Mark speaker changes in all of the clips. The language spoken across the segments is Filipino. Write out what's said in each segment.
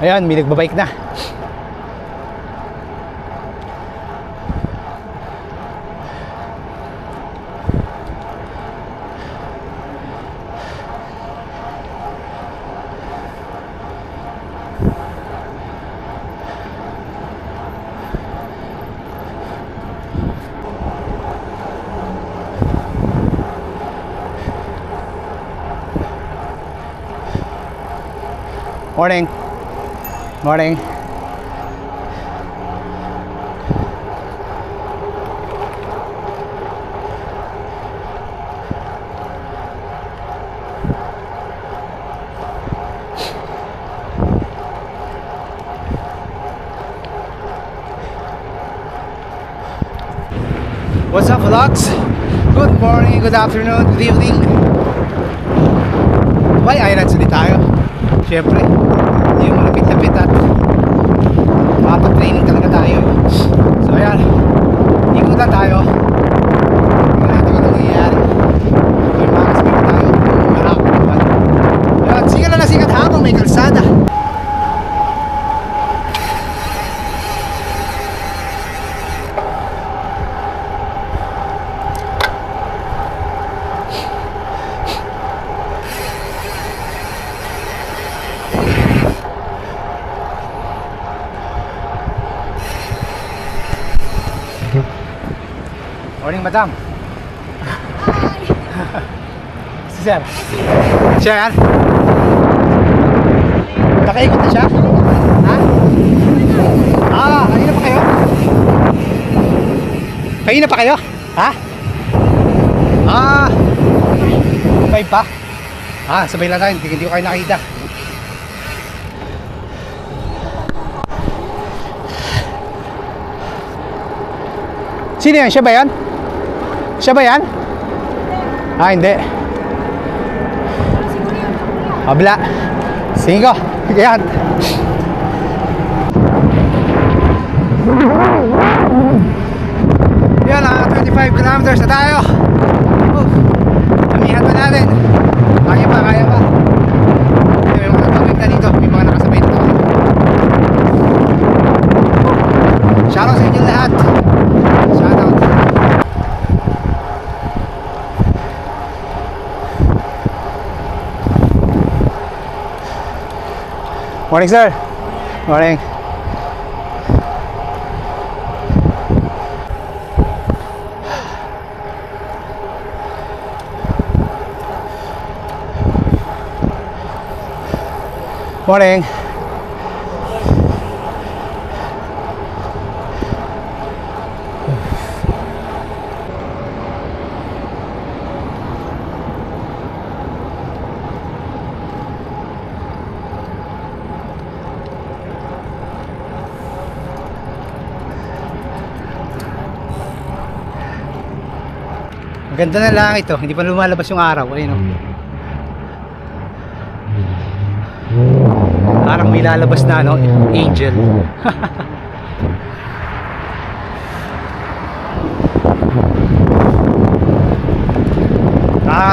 Speaker 1: Ayan, may nagbabike na. Morning. Morning. What's up, vlogs? Good morning, good afternoon, good evening. Dubai Islands ulit tayo. Siyempre, yung malapit-lapit at makapag-training talaga tayo. So ayan, ikutan tayo. Tingnan natin kung nangyayari. May makasbig tayo. Malakot. Ayan, sikat na sikat habang may kalsada. Morning, madam. Si sir. Siya yan? Nakaikot na siya? Ha? Kanina pa kayo? Kanina pa kayo? Ha? Sabay pa? Sabay lang tayo. Hindi ko kayo nakita. Sino yan? Siya ba yan? Siya ba yan? Hindi. Kabila. Sige ko. Yan. Yan, 25 kilometers na tayo. Kamihan pa natin. Kaya pa, kaya pa. May mga nagpapit na dito. May mga nakasabay dito. Shoutout sa inyo lahat. Shoutout. Morning, sir. Morning. Morning. Ganda na lang ito, hindi pa lumalabas yung araw. Ayun, parang may lalabas na, no? Angel.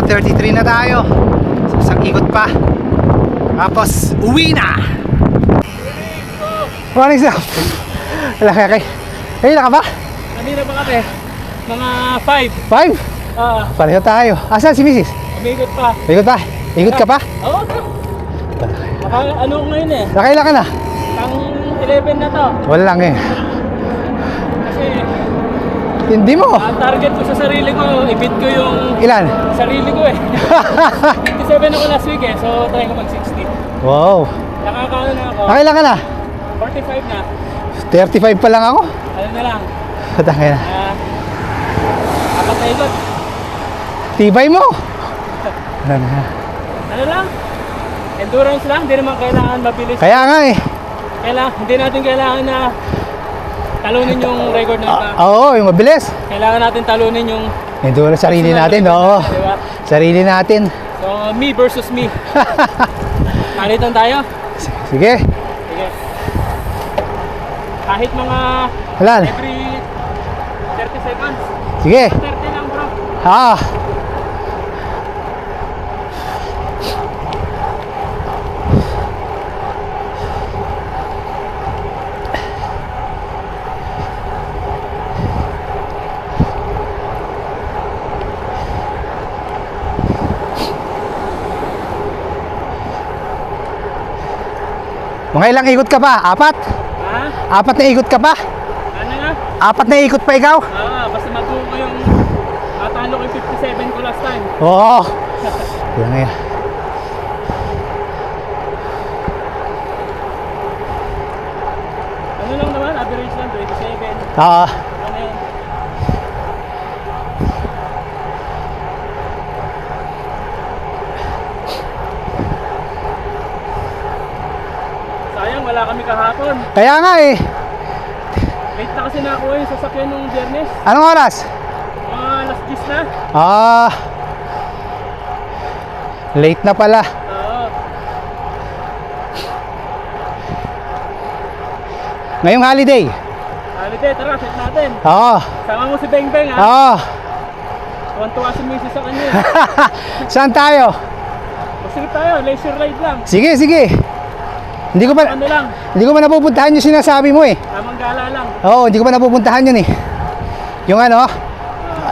Speaker 1: 33 na tayo. Isang ikot pa. Tapos uwi na. Morning, sir. Wala kaya kay. Ayun na ka ba?
Speaker 2: Kanina pa kami. Mga 5.
Speaker 1: 5? Pareho tayo. Asan si Mrs.?
Speaker 2: Umiikot pa.
Speaker 1: Ikot pa? Ikot ka pa?
Speaker 2: Oo. Ano ngayon eh?
Speaker 1: Nakailan ka na?
Speaker 2: Pang 11 na to.
Speaker 1: Wala lang eh.
Speaker 2: Kasi
Speaker 1: Hindi mo.
Speaker 2: ang target ko sa sarili ko, i-beat ko yung
Speaker 1: Ilan?
Speaker 2: sarili ko eh. 57 ako last week eh. So try ko mag 60.
Speaker 1: Wow.
Speaker 2: Nakakaano na ako.
Speaker 1: Nakailan ka na?
Speaker 2: 45 na.
Speaker 1: 35 pa lang ako.
Speaker 2: Ano na lang.
Speaker 1: Patangin na.
Speaker 2: Apat na ikot.
Speaker 1: Tibay mo.
Speaker 2: Ano lang? Endurance lang. Hindi naman kailangan mabilis.
Speaker 1: Kaya nga eh.
Speaker 2: Hindi natin kailangan na talunin yung record na iba.
Speaker 1: Oo, yung mabilis.
Speaker 2: Kailangan natin talunin yung
Speaker 1: Enduro sarili natin, oo.
Speaker 2: diba?
Speaker 1: Sarili natin.
Speaker 2: So, me versus me. Palitan tayo?
Speaker 1: Sige.
Speaker 2: Sige. Kahit mga
Speaker 1: Halan.
Speaker 2: every 30 seconds.
Speaker 1: Sige.
Speaker 2: 30 lang bro.
Speaker 1: Mga ilang ikot ka pa? Apat?
Speaker 2: Ha?
Speaker 1: Apat na ikot ka pa?
Speaker 2: Ano nga?
Speaker 1: Apat na ikot pa ikaw?
Speaker 2: Basta matuwa ko yung natalo ko yung 57 ko last time.
Speaker 1: Oo. Yan nga yan.
Speaker 2: Ano lang naman, average lang, 27.
Speaker 1: Oo.
Speaker 2: Ano yun? Sayang, wala kami kahapon.
Speaker 1: Kaya nga eh.
Speaker 2: Late na kasi nakuha yung sasakyan nung Biyernes.
Speaker 1: Anong oras?
Speaker 2: Mga alas 10 na.
Speaker 1: Ah. Late na pala.
Speaker 2: Oo.
Speaker 1: Ngayong holiday.
Speaker 2: Holiday, tara, set natin.
Speaker 1: Oo.
Speaker 2: Sama mo si Beng Beng ha.
Speaker 1: Oo.
Speaker 2: Tuwan-tuwa si Mrs. sa kanya.
Speaker 1: Saan tayo?
Speaker 2: Masilip tayo, leisure ride lang.
Speaker 1: Sige, sige. Hindi ko pa
Speaker 2: Ano lang,
Speaker 1: napupuntahan yung sinasabi mo eh.
Speaker 2: tamang gala lang.
Speaker 1: Oo, hindi ko pa napupuntahan yun eh. Yung ano,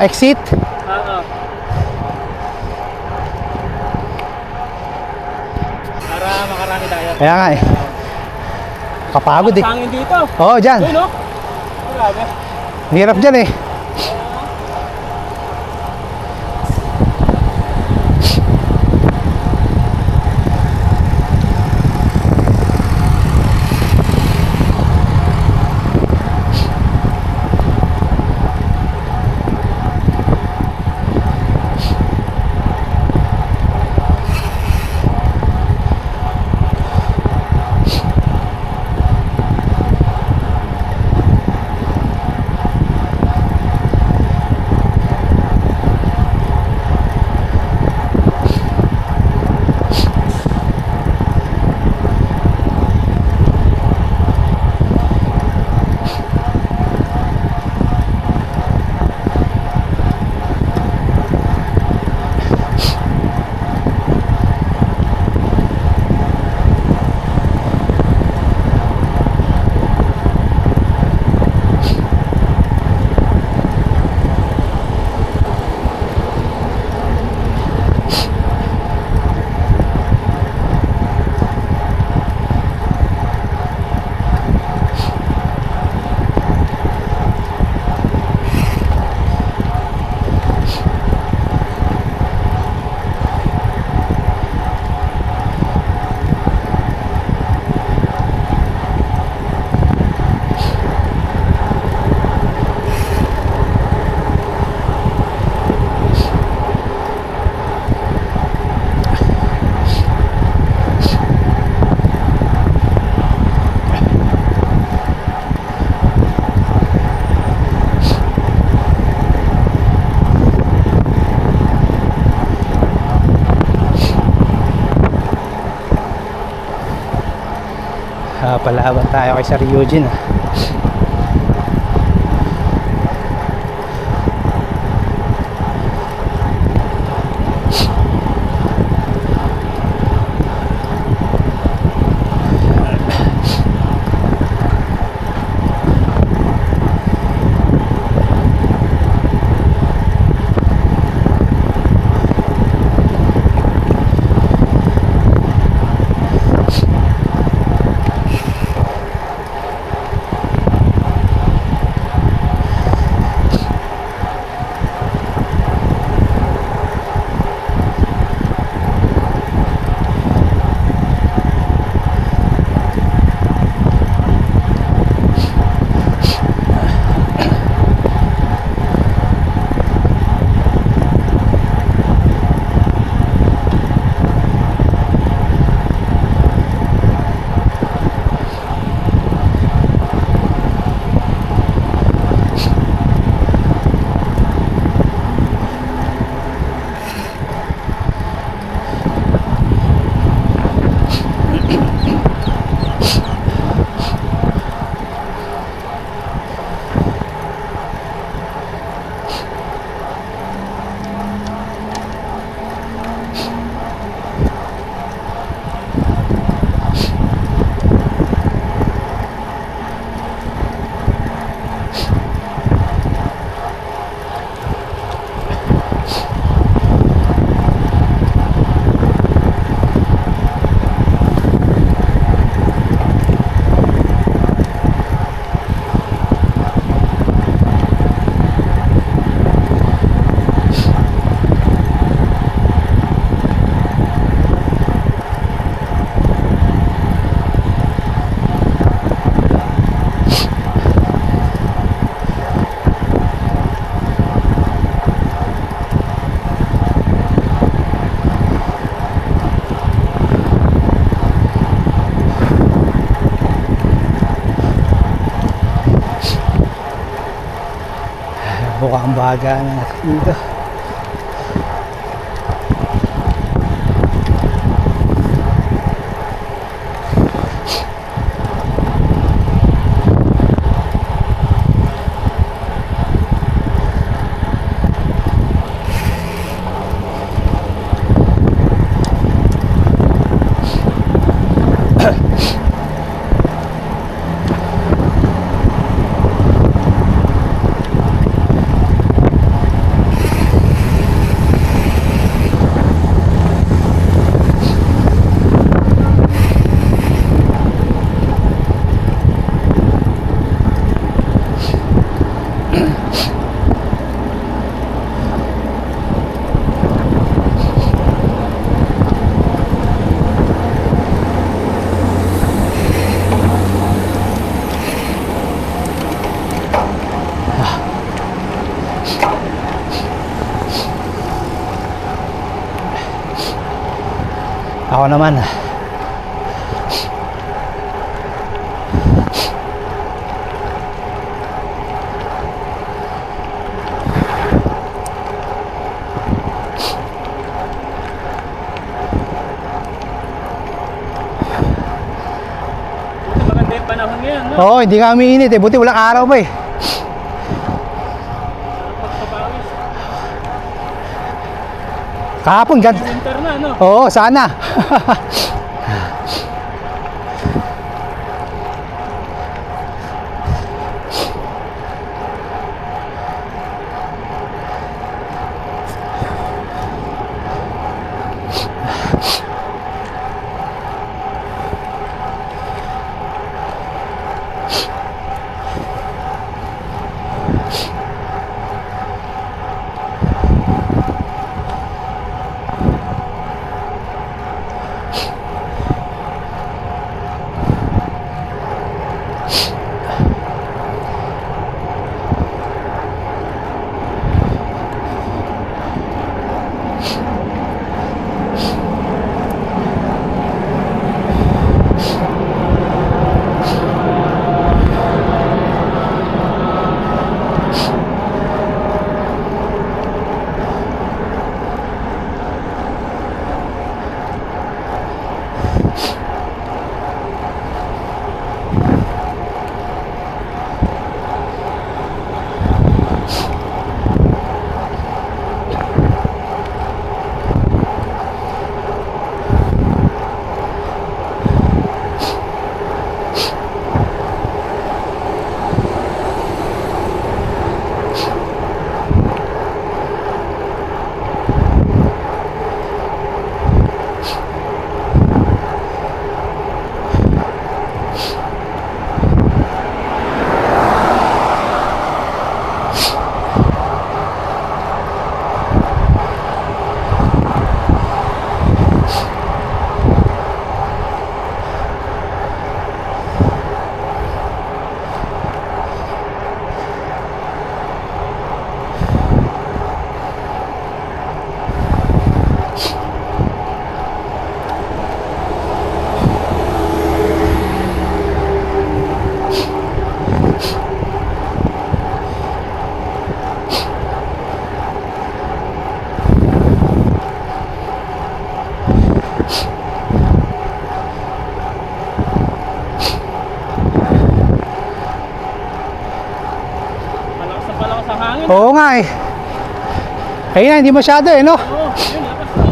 Speaker 1: exit.
Speaker 2: Oo. Para makarami tayo.
Speaker 1: Kaya nga eh. Kapagod eh.
Speaker 2: Sangin dito.
Speaker 1: Oo, dyan.
Speaker 2: Uy, no? Grabe.
Speaker 1: Hirap dyan eh. Palaban tayo kay Sir Eugene. Mukhang baga na dito. Ako naman.
Speaker 2: Maganda yung panahon ngayon, no?
Speaker 1: Oo, hindi nga umiinit eh. Buti walang araw pa eh.
Speaker 2: Pagpapawis.
Speaker 1: Kahapon,
Speaker 2: Winter na, no?
Speaker 1: oo, sana. Oo nga eh. Kaya na, hindi masyado eh, no?
Speaker 2: Oo, yun, lakas na.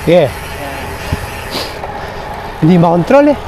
Speaker 1: Yeah. Hindi makontrol eh.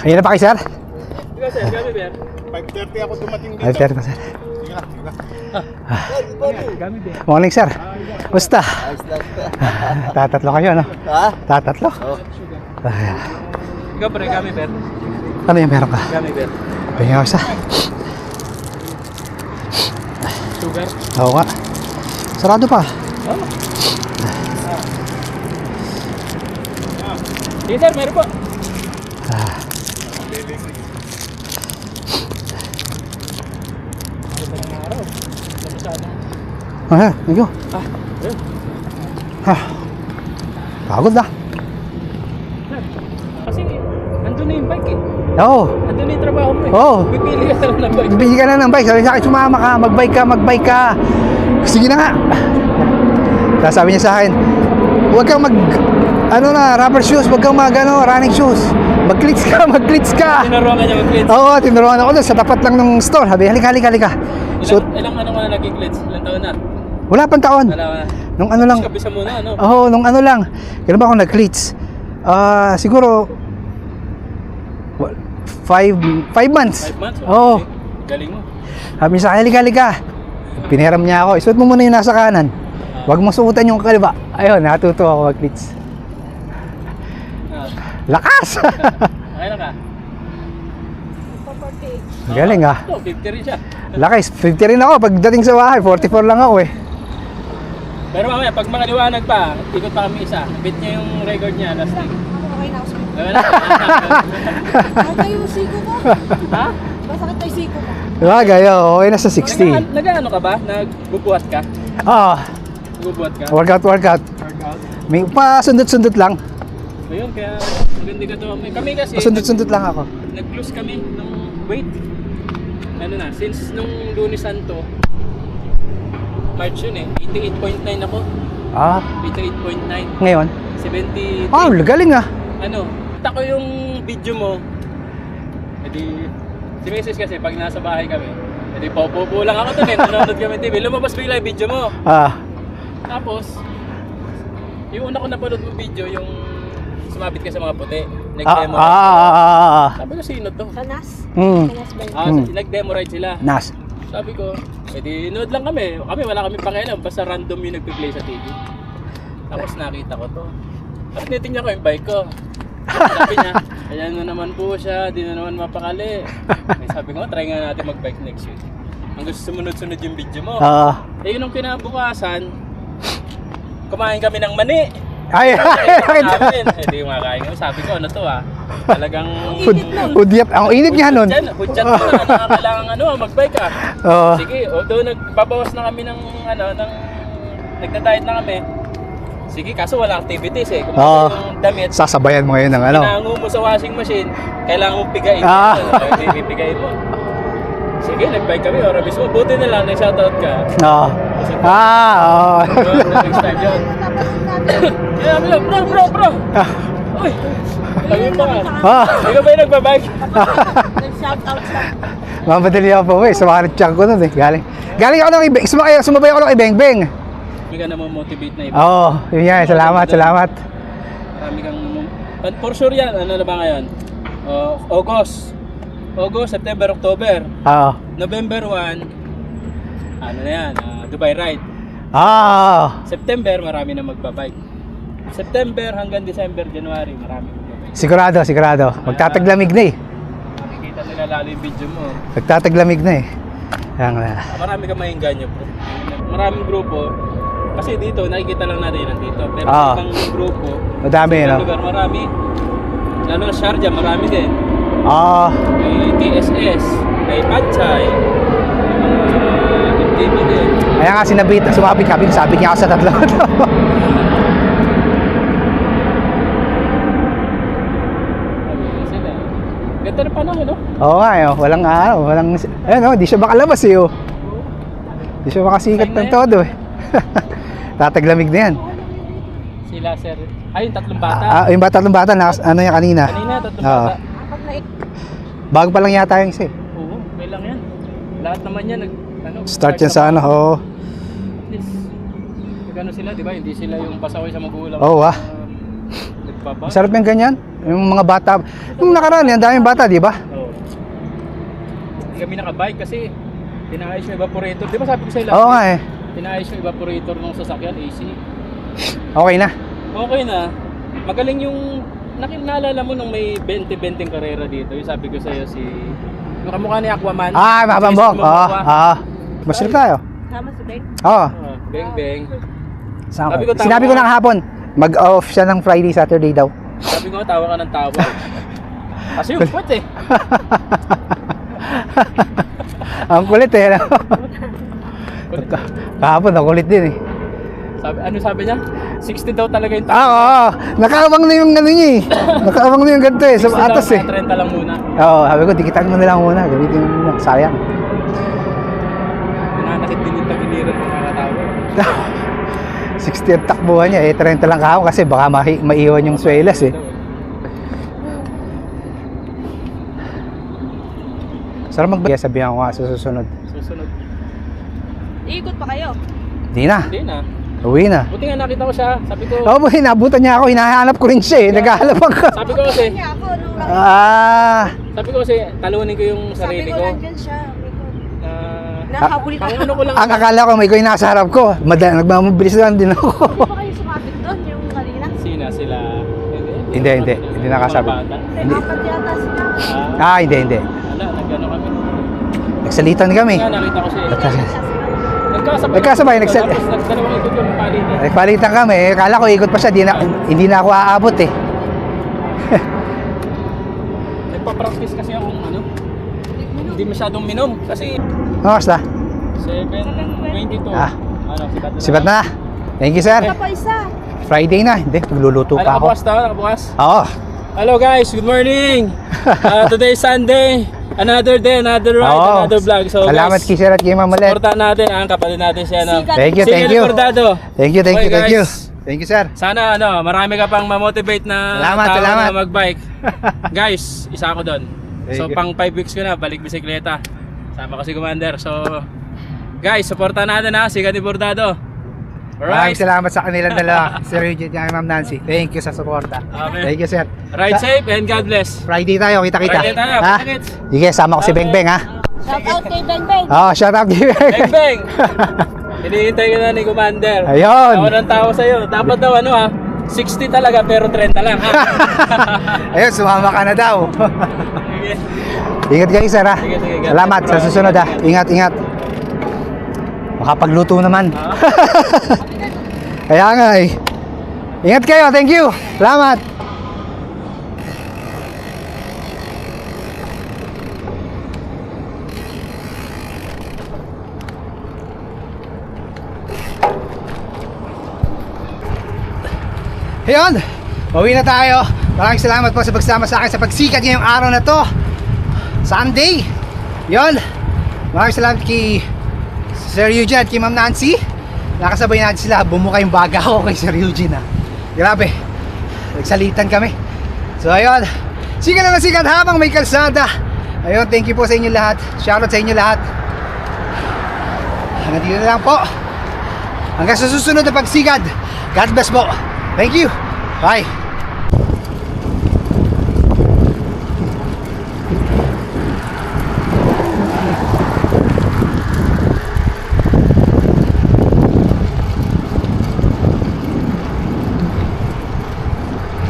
Speaker 1: Ayan na pa kayo, sir?
Speaker 2: Ikaw sir, gabi ba?
Speaker 3: 5:30 ako dumating dito.
Speaker 1: Ay, sir pa, sir.
Speaker 3: Sige lang, sige lang.
Speaker 2: Gabi ba?
Speaker 1: Morning, sir. Basta. Tatatlo kayo, ano?
Speaker 3: Ha?
Speaker 1: Tatatlo? Ay,
Speaker 2: Ikaw pre, gabi ba?
Speaker 1: ano yung meron ka?
Speaker 2: Gabi ba?
Speaker 1: Pahinga ako isa.
Speaker 2: Sugar?
Speaker 1: Oo nga. Sarado pa.
Speaker 2: Oo. Sige sir, meron po.
Speaker 1: Ah, thank you.
Speaker 2: Ayun.
Speaker 1: Pagod na.
Speaker 2: Kasi andun na yung bike eh.
Speaker 1: Oo.
Speaker 2: Andun na yung trabaho mo eh.
Speaker 1: Oo.
Speaker 2: Pipili ka lang ng bike.
Speaker 1: Bibili ka na ng bike. Sabi sa akin, sumama ka, magbike ka. Sige na nga. Sabi niya sa akin, huwag kang rubber shoes, huwag kang running shoes. Mag-cleats ka.
Speaker 2: Tinuruan ka niya mag-glitch.
Speaker 1: Oo, tinuruan ako doon sa tapat lang ng store. Sabi, halika. So,
Speaker 2: Ilang ano ka na naging glitch? Ilang taon na?
Speaker 1: wala pang taon.
Speaker 2: Wala ka na.
Speaker 1: Nung ano lang.
Speaker 2: Kabisa mo na ano?
Speaker 1: Oo, nung ano lang. Kailan ba ako nag-cleats? Siguro 5 months.
Speaker 2: 5 months?
Speaker 1: Oo.
Speaker 2: Okay. Galing mo.
Speaker 1: Sabi niya sa akin, halika. Piniram niya ako. Isuot mo muna yung nasa kanan. Huwag mo suotan yung kaliba. Ayun, natuto ako mag-cleats.
Speaker 2: Ah,
Speaker 1: Lakas!
Speaker 2: okay na ka?
Speaker 1: Galing ah.
Speaker 2: Oo, 50 rin siya.
Speaker 1: Lakas, 50 rin ako. Pagdating sa bahay, 44 lang ako eh.
Speaker 2: Pero mamaya, pag makaliwanag pa, ikot pa kami isa. Beat niya yung record niya, last week.
Speaker 4: Okay na ako sa
Speaker 2: Wala.
Speaker 4: Basta yung siko mo.
Speaker 2: Ha?
Speaker 4: Masakit yung siko mo.
Speaker 1: Bagay, okay na sa 60.
Speaker 2: Nag-ano ka ba? Nagbubuhat ka?
Speaker 1: Oo,
Speaker 2: Nagbubuhat ka?
Speaker 1: workout.
Speaker 2: Workout.
Speaker 1: May pasundot-sundot lang.
Speaker 2: Ayun, kaya maganda ka to. Kami kasi,
Speaker 1: Pasundot-sundot lang ako.
Speaker 2: nag-lose kami ng weight. Ano na, since nung Lunes Santo, March yun eh, 88.9 ako. 88.9.
Speaker 1: Ngayon?
Speaker 2: 73.
Speaker 1: Galing ah.
Speaker 2: Ano, kita ko yung video mo. Edi, si Mrs. kasi pag nasa bahay kami, edi paupo lang ako dun eh, nanonood kami TV. Lumabas bigla yung video mo. Tapos, yung una ko napanood mo video, yung sumabit ka sa mga puti. Nag-demo ride. Sabi ko, sino to?
Speaker 4: Sa NAS?
Speaker 1: Mm.
Speaker 4: Sa NAS ba yun?
Speaker 2: Nag-demo ride sila.
Speaker 1: Nas.
Speaker 2: Sabi ko, edi nood lang kami. Kami wala kami pakialam, basta random yung nagpi-play sa TV. Tapos nakita ko to. Tapos nitingnan ko yung bike ko. Sabi niya, ayan na naman po siya, di na naman mapakali. Sabi ko, try nga natin mag-bike next week. Hanggang sumunod-sunod yung video mo. Yun ang kinabukasan, kumain kami ng mani.
Speaker 1: Ay,
Speaker 2: Namin. Di kumakain kami. Sabi ko, ano to talagang...
Speaker 1: Udyap. Ang init niya nun.
Speaker 2: Hudyat mo na, kailangan mag-bike ka. Sige, although nagbabawas na kami ng nagda-diet na kami. Sige, kaso wala activities eh. Kung yung damit,
Speaker 1: Sasabayan mo ngayon ng ano.
Speaker 2: pinango mo sa washing machine, kailangan mong pigain. Hindi pipigain mo. Sige, nag-bike kami, ora mismo. Buti na lang, nag-shoutout ka.
Speaker 1: Oo.
Speaker 2: Next time yun. Kaya kami lang, bro! Uy! Sabi pa nga. Ikaw ba yung nagbabike?
Speaker 4: Nag-shout out siya.
Speaker 1: Mamadali ako po eh. Sumakit tiyak ko nun eh. Galing ako ng sumabay ako ng Ibeng-Beng.
Speaker 2: Hindi ka naman motivate na iba.
Speaker 1: Oo. Yun yan. Salamat.
Speaker 2: Marami kang... For sure yan. Ano na ba ngayon? August, September, October.
Speaker 1: Oo.
Speaker 2: November 1, ano na yan, Dubai Ride. September, marami na magbabike. September hanggang December, January, marami magbabike.
Speaker 1: Sigurado. Magtataglamig na eh.
Speaker 2: Makikita nila lalo yung video mo.
Speaker 1: Magtataglamig na eh.
Speaker 2: Marami kang maingganyo bro. Maraming grupo, Kasi dito, nakikita lang natin yan nandito. Pero
Speaker 1: Ah.
Speaker 2: sa ibang grupo,
Speaker 1: Madami,
Speaker 2: sa ibang
Speaker 1: no?
Speaker 2: lugar marami. Lalo na Sharjah, marami din.
Speaker 1: Ah,
Speaker 2: May TSS, may Pachay, may MTV din.
Speaker 1: kaya nga sumabit kami, sabi niya ako sa tatlo.
Speaker 2: Sila. Ganda na panahon, no?
Speaker 1: Oo nga, walang ayun, di siya makalabas eh, oh. Di siya makasikat ng todo eh. Tataglamig na yan.
Speaker 2: Sila, sir. Ay, yung tatlong bata.
Speaker 1: Yung tatlong bata, ano yan kanina?
Speaker 2: Kanina, tatlong
Speaker 1: Oo.
Speaker 2: bata.
Speaker 4: Apat na
Speaker 1: Bago pa lang yata yung isa eh.
Speaker 2: Oo, okay lang yan. Lahat naman yan,
Speaker 1: Start yan sa ano, oo.
Speaker 2: Yes. Nagano sila, di ba? Hindi sila yung pasaway sa magulang.
Speaker 1: Oo, ah.
Speaker 2: Nagbaba.
Speaker 1: Masarap yung ganyan. Yung mga bata. Yung nakaraan, ang daming bata, di ba?
Speaker 2: Oo. Hindi kami nakabike kasi pinaayos yung evaporator. Di ba sabi ko sa'yo
Speaker 1: Oo nga eh.
Speaker 2: Pinaayos yung evaporator ng sasakyan, AC.
Speaker 1: Okay na.
Speaker 2: Okay na. Magaling yung naalala mo nung may 20-20 karera dito. Yung sabi ko sa'yo yung kamukha ni Aquaman.
Speaker 1: Mapambok.
Speaker 2: Si
Speaker 1: Oo,
Speaker 2: Momoa.
Speaker 1: oo. Masarap tayo.
Speaker 4: Sama si Ben.
Speaker 1: Oo.
Speaker 2: Beng beng.
Speaker 1: Sabi
Speaker 2: ko, tawa
Speaker 1: Sinabi ko
Speaker 2: ka.
Speaker 1: na kahapon, mag-off siya ng Friday, Saturday daw.
Speaker 2: Sabi ko tawa ka ng tawa. Kasi yung puwet eh.
Speaker 1: Ang kulit eh. No?
Speaker 2: Kulit.
Speaker 1: Kahapon, ang kulit din eh.
Speaker 2: Ano sabi niya? 60 daw talaga yung
Speaker 1: Oo. Nakaabang na yung ano niya eh. Nakaabang na yung ganito eh. Sa
Speaker 2: 60 daw,
Speaker 1: atas eh.
Speaker 2: 30 lang muna.
Speaker 1: Oo, sabi ko, dikitan mo na lang muna. Gamitin mo muna. Sayang.
Speaker 2: Nananakit din yung tagiliran ng mga tao.
Speaker 1: 60 ang takbuhan niya eh. 30 lang kahapon kasi baka maiwan yung swelas eh. Sarap magbigay, sabihan ko nga sa susunod.
Speaker 2: Susunod.
Speaker 4: Ikot pa kayo.
Speaker 1: Hindi na.
Speaker 2: Hindi na.
Speaker 1: Uwi na.
Speaker 2: Buti nga nakita ko siya. Sabi ko,
Speaker 1: Oo, oh, hinabutan niya ako. Hinahanap ko rin siya eh. Naghahanap ako.
Speaker 2: sabi ko kasi,
Speaker 4: Kanya ako nung
Speaker 2: sabi ko kasi, talunin ko yung
Speaker 4: sabi
Speaker 2: sarili
Speaker 4: ko
Speaker 2: ko.
Speaker 4: nandyan siya.
Speaker 2: Na,
Speaker 4: Nakabulit
Speaker 2: pang
Speaker 4: ako.
Speaker 2: ano ko lang.
Speaker 1: Ang akala ko may ko yung nasa harap ko. Nagmamabilis lang din ako.
Speaker 4: Hindi ba kayo sumabit doon yung kanina?
Speaker 2: Sila.
Speaker 1: Hindi nakasabit.
Speaker 2: Mga bata.
Speaker 1: Hindi.
Speaker 4: Apat yata sila.
Speaker 1: Hindi.
Speaker 2: Wala, nag-ano kami.
Speaker 1: Nagsalitan kami.
Speaker 2: Nga, nakita ko siya.
Speaker 1: Nagkasabay.
Speaker 2: Tapos nagdalawang ikot yung palitan.
Speaker 1: Nagpalitan kami. Akala ko ikot pa siya. Hindi na ako aabot eh.
Speaker 2: Nagpa-practice kasi akong hindi masyadong minom. Kasi
Speaker 1: Basta.
Speaker 2: 7:22.
Speaker 1: Ah.
Speaker 2: Sikat na.
Speaker 1: Sibat na. Thank you, sir.
Speaker 4: Isa pa isa.
Speaker 1: Friday na. Hindi, magluluto pa ako.
Speaker 2: Nakabukas daw, nakabukas.
Speaker 1: Oo.
Speaker 2: Hello guys, good morning. Today is Sunday. Another day, another ride,
Speaker 1: Oo.
Speaker 2: another vlog. So
Speaker 1: Salamat
Speaker 2: guys,
Speaker 1: kay sir at kay Ma'am Malet.
Speaker 2: supportan natin ang kapatid natin siya.
Speaker 1: Thank you, thank you. Thank you.
Speaker 2: Okay,
Speaker 1: Thank you.
Speaker 2: guys.
Speaker 1: Thank you, sir.
Speaker 2: Sana marami ka pang ma-motivate na tao
Speaker 1: Salamat.
Speaker 2: na mag-bike. Guys, isa ako doon.
Speaker 1: Thank
Speaker 2: So
Speaker 1: you.
Speaker 2: pang 5 weeks ko na balik bisikleta. Sama ko si Commander. So guys, supportan natin ha, si Gani Bordado.
Speaker 1: Maraming
Speaker 2: Alright.
Speaker 1: salamat sa kanilang dalawa. Sir Eugene at Ma'am Nancy. Thank you sa suporta.
Speaker 2: Okay.
Speaker 1: Thank you, sir.
Speaker 2: Ride safe and God bless.
Speaker 1: Friday tayo, kita-kita.
Speaker 2: Friday tayo,
Speaker 1: Ha?
Speaker 2: kita-kits.
Speaker 1: Sige, sama ko si
Speaker 2: Okay.
Speaker 1: Beng Beng, ha?
Speaker 4: Shout out kay Ben Ben.
Speaker 1: Shout out kay Beng
Speaker 2: Bang bang! Hinihintay ka na ni Commander.
Speaker 1: Ayun.
Speaker 2: Ako ng tao sa'yo. Dapat daw 60 talaga pero 30 lang ha.
Speaker 1: Ayun, sumama ka na daw.
Speaker 2: Sige.
Speaker 1: Ingat kayo, sir, ha?
Speaker 2: Sige.
Speaker 1: Salamat sa susunod, ha? Ingat. Makapagluto naman. Kaya nga, eh. Ingat kayo, thank you. Salamat. Ayun, uwi na tayo. Maraming salamat po sa pagsama sa akin sa pagsikat ngayong araw na to, Sunday. Yun, maraming salamat kay Sir Eugene at kay Ma'am Nancy. Nakasabay natin sila, bumuka yung baga ko kay Sir Eugene, ha. Grabe, nagsalitan kami. So ayun, sikat na sikat habang may kalsada. Ayun, thank you po sa inyo lahat. Shoutout sa inyo lahat. Hanggang dito na lang po. Hanggang sa susunod na pagsigad. God bless po. Thank you. Bye.